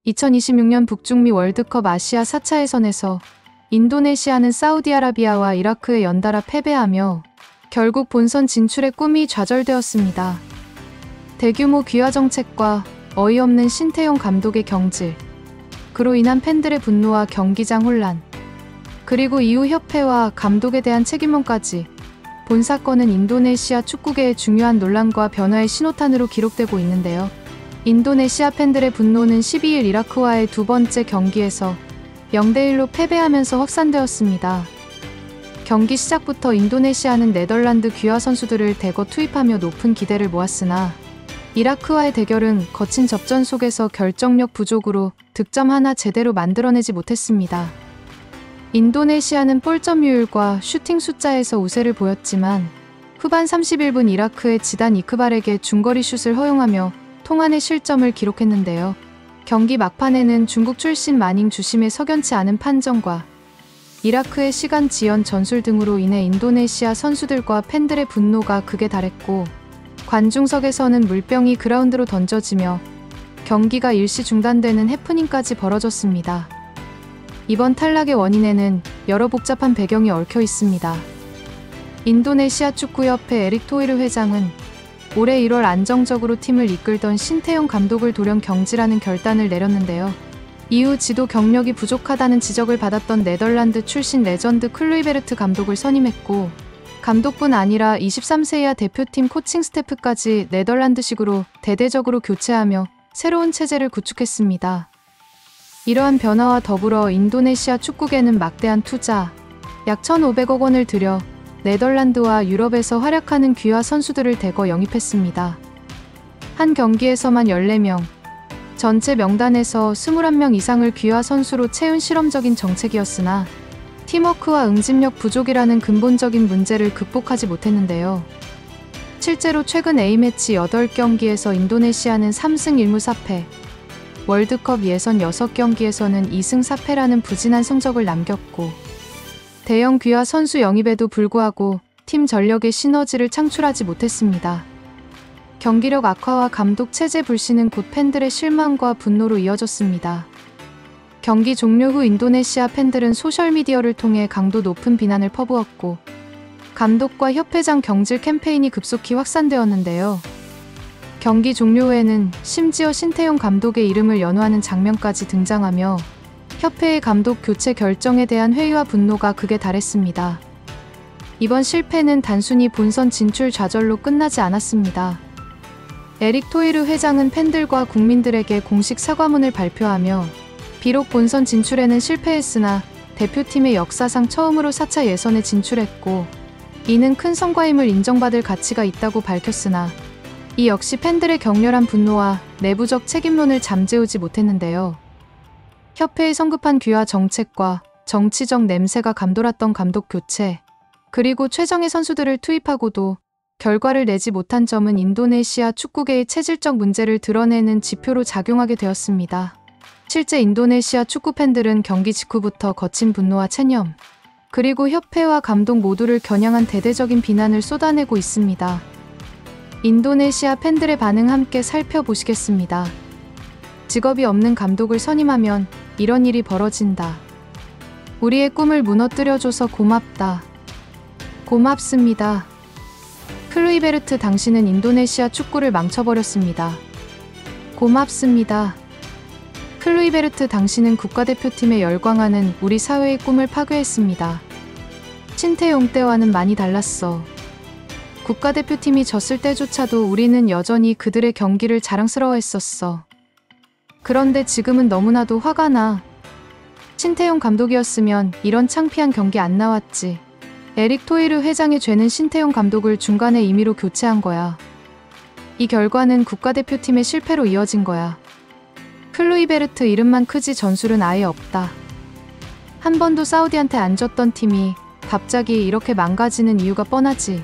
2026년 북중미 월드컵 아시아 4차 예선에서 인도네시아는 사우디아라비아와 이라크에 연달아 패배하며 결국 본선 진출의 꿈이 좌절되었습니다. 대규모 귀화 정책과 어이없는 신태용 감독의 경질, 그로 인한 팬들의 분노와 경기장 혼란, 그리고 이후 협회와 감독에 대한 책임론까지 본 사건은 인도네시아 축구계의 중요한 논란과 변화의 신호탄으로 기록되고 있는데요. 인도네시아 팬들의 분노는 12일 이라크와의 두 번째 경기에서 0대1로 패배하면서 확산되었습니다. 경기 시작부터 인도네시아는 네덜란드 귀화 선수들을 대거 투입하며 높은 기대를 모았으나 이라크와의 대결은 거친 접전 속에서 결정력 부족으로 득점 하나 제대로 만들어내지 못했습니다. 인도네시아는 볼점유율과 슈팅 숫자에서 우세를 보였지만 후반 31분 이라크의 지단 이크발에게 중거리 슛을 허용하며 통안의 실점을 기록했는데요. 경기 막판에는 중국 출신 마닝 주심의 석연치 않은 판정과 이라크의 시간 지연 전술 등으로 인해 인도네시아 선수들과 팬들의 분노가 극에 달했고 관중석에서는 물병이 그라운드로 던져지며 경기가 일시 중단되는 해프닝까지 벌어졌습니다. 이번 탈락의 원인에는 여러 복잡한 배경이 얽혀 있습니다. 인도네시아 축구협회 에릭 토이르 회장은 올해 1월 안정적으로 팀을 이끌던 신태용 감독을 돌연 경질하는 결단을 내렸는데요. 이후 지도 경력이 부족하다는 지적을 받았던 네덜란드 출신 레전드 클루이베르트 감독을 선임했고 감독뿐 아니라 23세 이하 대표팀 코칭 스태프까지 네덜란드식으로 대대적으로 교체하며 새로운 체제를 구축했습니다. 이러한 변화와 더불어 인도네시아 축구계는 막대한 투자, 약 1,500억 원을 들여 네덜란드와 유럽에서 활약하는 귀화 선수들을 대거 영입했습니다. 한 경기에서만 14명, 전체 명단에서 21명 이상을 귀화 선수로 채운 실험적인 정책이었으나 팀워크와 응집력 부족이라는 근본적인 문제를 극복하지 못했는데요. 실제로 최근 A매치 8경기에서 인도네시아는 3승 1무 4패, 월드컵 예선 6경기에서는 2승 4패라는 부진한 성적을 남겼고 대형 귀화 선수 영입에도 불구하고 팀 전력의 시너지를 창출하지 못했습니다. 경기력 악화와 감독 체제 불신은 곧 팬들의 실망과 분노로 이어졌습니다. 경기 종료 후 인도네시아 팬들은 소셜미디어를 통해 강도 높은 비난을 퍼부었고 감독과 협회장 경질 캠페인이 급속히 확산되었는데요. 경기 종료 후에는 심지어 신태용 감독의 이름을 연호하는 장면까지 등장하며 협회의 감독 교체 결정에 대한 회의와 분노가 극에 달했습니다. 이번 실패는 단순히 본선 진출 좌절로 끝나지 않았습니다. 에릭 토이르 회장은 팬들과 국민들에게 공식 사과문을 발표하며 비록 본선 진출에는 실패했으나 대표팀의 역사상 처음으로 4차 예선에 진출했고 이는 큰 성과임을 인정받을 가치가 있다고 밝혔으나 이 역시 팬들의 격렬한 분노와 내부적 책임론을 잠재우지 못했는데요. 협회의 성급한 귀화 정책과 정치적 냄새가 감돌았던 감독 교체, 그리고 최정예 선수들을 투입하고도 결과를 내지 못한 점은 인도네시아 축구계의 체질적 문제를 드러내는 지표로 작용하게 되었습니다. 실제 인도네시아 축구 팬들은 경기 직후부터 거친 분노와 체념, 그리고 협회와 감독 모두를 겨냥한 대대적인 비난을 쏟아내고 있습니다. 인도네시아 팬들의 반응 함께 살펴보시겠습니다. 직업이 없는 감독을 선임하면 이런 일이 벌어진다. 우리의 꿈을 무너뜨려줘서 고맙다. 고맙습니다. 클루이베르트 당신은 인도네시아 축구를 망쳐버렸습니다. 고맙습니다. 클루이베르트 당신은 국가대표팀에 열광하는 우리 사회의 꿈을 파괴했습니다. 신태용 때와는 많이 달랐어. 국가대표팀이 졌을 때조차도 우리는 여전히 그들의 경기를 자랑스러워했었어. 그런데 지금은 너무나도 화가 나. 신태용 감독이었으면 이런 창피한 경기 안 나왔지. 에릭 토이르 회장의 죄는 신태용 감독을 중간에 임의로 교체한 거야. 이 결과는 국가대표팀의 실패로 이어진 거야. 클루이베르트 이름만 크지 전술은 아예 없다. 한 번도 사우디한테 안 졌던 팀이 갑자기 이렇게 망가지는 이유가 뻔하지.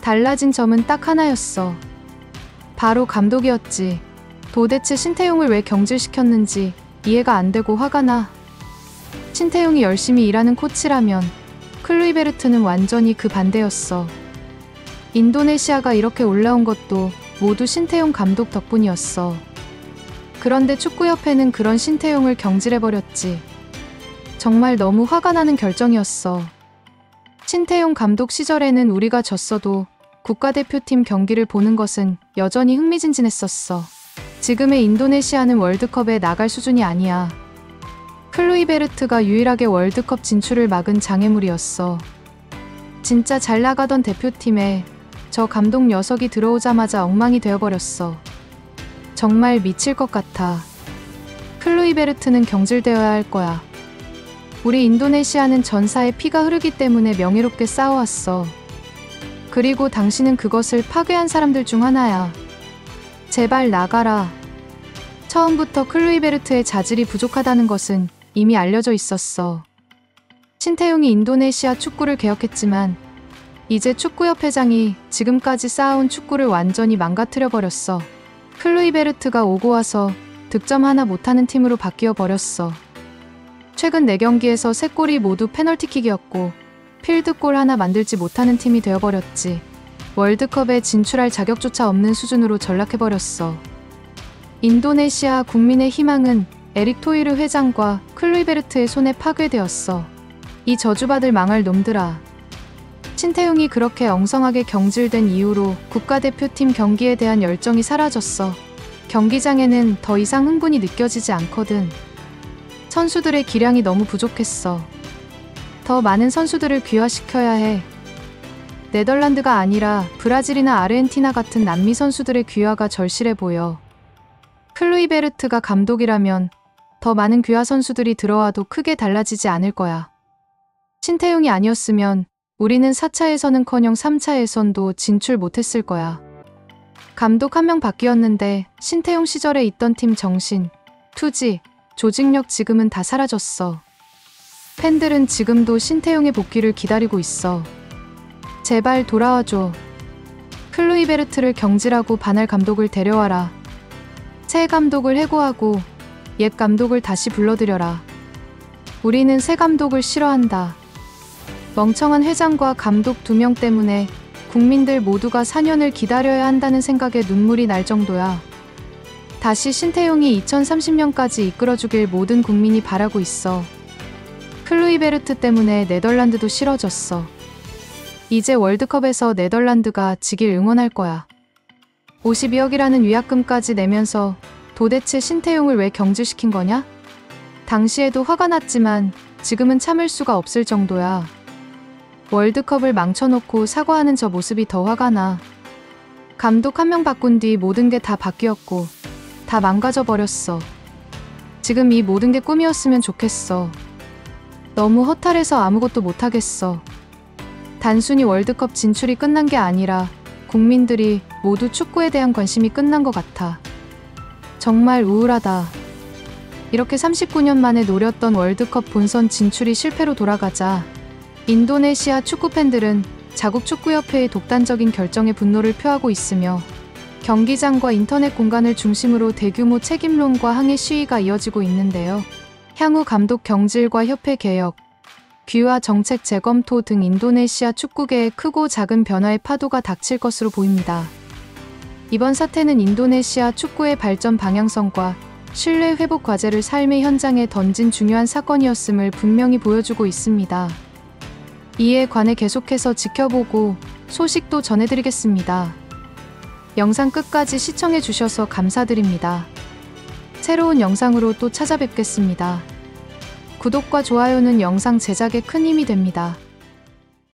달라진 점은 딱 하나였어. 바로 감독이었지. 도대체 신태용을 왜 경질시켰는지 이해가 안 되고 화가 나. 신태용이 열심히 일하는 코치라면 클루이베르트는 완전히 그 반대였어. 인도네시아가 이렇게 올라온 것도 모두 신태용 감독 덕분이었어. 그런데 축구협회는 그런 신태용을 경질해버렸지. 정말 너무 화가 나는 결정이었어. 신태용 감독 시절에는 우리가 졌어도 국가대표팀 경기를 보는 것은 여전히 흥미진진했었어. 지금의 인도네시아는 월드컵에 나갈 수준이 아니야. 클루이베르트가 유일하게 월드컵 진출을 막은 장애물이었어. 진짜 잘 나가던 대표팀에 저 감독 녀석이 들어오자마자 엉망이 되어버렸어. 정말 미칠 것 같아. 클루이베르트는 경질되어야 할 거야. 우리 인도네시아는 전사의 피가 흐르기 때문에 명예롭게 싸워왔어. 그리고 당신은 그것을 파괴한 사람들 중 하나야. 제발 나가라. 처음부터 클루이베르트의 자질이 부족하다는 것은 이미 알려져 있었어. 신태용이 인도네시아 축구를 개혁했지만 이제 축구협회장이 지금까지 쌓아온 축구를 완전히 망가뜨려버렸어. 클루이베르트가 오고 와서 득점 하나 못하는 팀으로 바뀌어 버렸어. 최근 4경기에서 3골이 모두 페널티킥이었고 필드골 하나 만들지 못하는 팀이 되어버렸지. 월드컵에 진출할 자격조차 없는 수준으로 전락해버렸어. 인도네시아 국민의 희망은 에릭 토이르 회장과 클루이베르트의 손에 파괴되었어. 이 저주받을 망할 놈들아. 신태용이 그렇게 엉성하게 경질된 이후로 국가대표팀 경기에 대한 열정이 사라졌어. 경기장에는 더 이상 흥분이 느껴지지 않거든. 선수들의 기량이 너무 부족했어. 더 많은 선수들을 귀화시켜야 해. 네덜란드가 아니라 브라질이나 아르헨티나 같은 남미 선수들의 귀화가 절실해 보여. 클루이베르트가 감독이라면 더 많은 귀화 선수들이 들어와도 크게 달라지지 않을 거야. 신태용이 아니었으면 우리는 4차 예선은커녕 3차 예선도 진출 못했을 거야. 감독 한 명 바뀌었는데 신태용 시절에 있던 팀 정신, 투지, 조직력 지금은 다 사라졌어. 팬들은 지금도 신태용의 복귀를 기다리고 있어. 제발 돌아와줘. 클루이베르트를 경질하고 반할 감독을 데려와라. 새 감독을 해고하고 옛 감독을 다시 불러들여라. 우리는 새 감독을 싫어한다. 멍청한 회장과 감독 2명 때문에 국민들 모두가 4년을 기다려야 한다는 생각에 눈물이 날 정도야. 다시 신태용이 2030년까지 이끌어주길 모든 국민이 바라고 있어. 클루이베르트 때문에 네덜란드도 싫어졌어. 이제 월드컵에서 네덜란드가 지길 응원할 거야. 52억이라는 위약금까지 내면서 도대체 신태용을 왜 경질시킨 거냐? 당시에도 화가 났지만 지금은 참을 수가 없을 정도야. 월드컵을 망쳐놓고 사과하는 저 모습이 더 화가 나. 감독 한 명 바꾼 뒤 모든 게 다 바뀌었고 다 망가져 버렸어. 지금 이 모든 게 꿈이었으면 좋겠어. 너무 허탈해서 아무것도 못하겠어. 단순히 월드컵 진출이 끝난 게 아니라 국민들이 모두 축구에 대한 관심이 끝난 것 같아. 정말 우울하다. 이렇게 39년 만에 노렸던 월드컵 본선 진출이 실패로 돌아가자 인도네시아 축구 팬들은 자국 축구협회의 독단적인 결정에 분노를 표하고 있으며 경기장과 인터넷 공간을 중심으로 대규모 책임론과 항해 시위가 이어지고 있는데요. 향후 감독 경질과 협회 개혁, 귀화 정책 재검토 등 인도네시아 축구계에 크고 작은 변화의 파도가 닥칠 것으로 보입니다. 이번 사태는 인도네시아 축구의 발전 방향성과 신뢰 회복 과제를 삶의 현장에 던진 중요한 사건이었음을 분명히 보여주고 있습니다. 이에 관해 계속해서 지켜보고 소식도 전해드리겠습니다. 영상 끝까지 시청해주셔서 감사드립니다. 새로운 영상으로 또 찾아뵙겠습니다. 구독과 좋아요는 영상 제작에 큰 힘이 됩니다.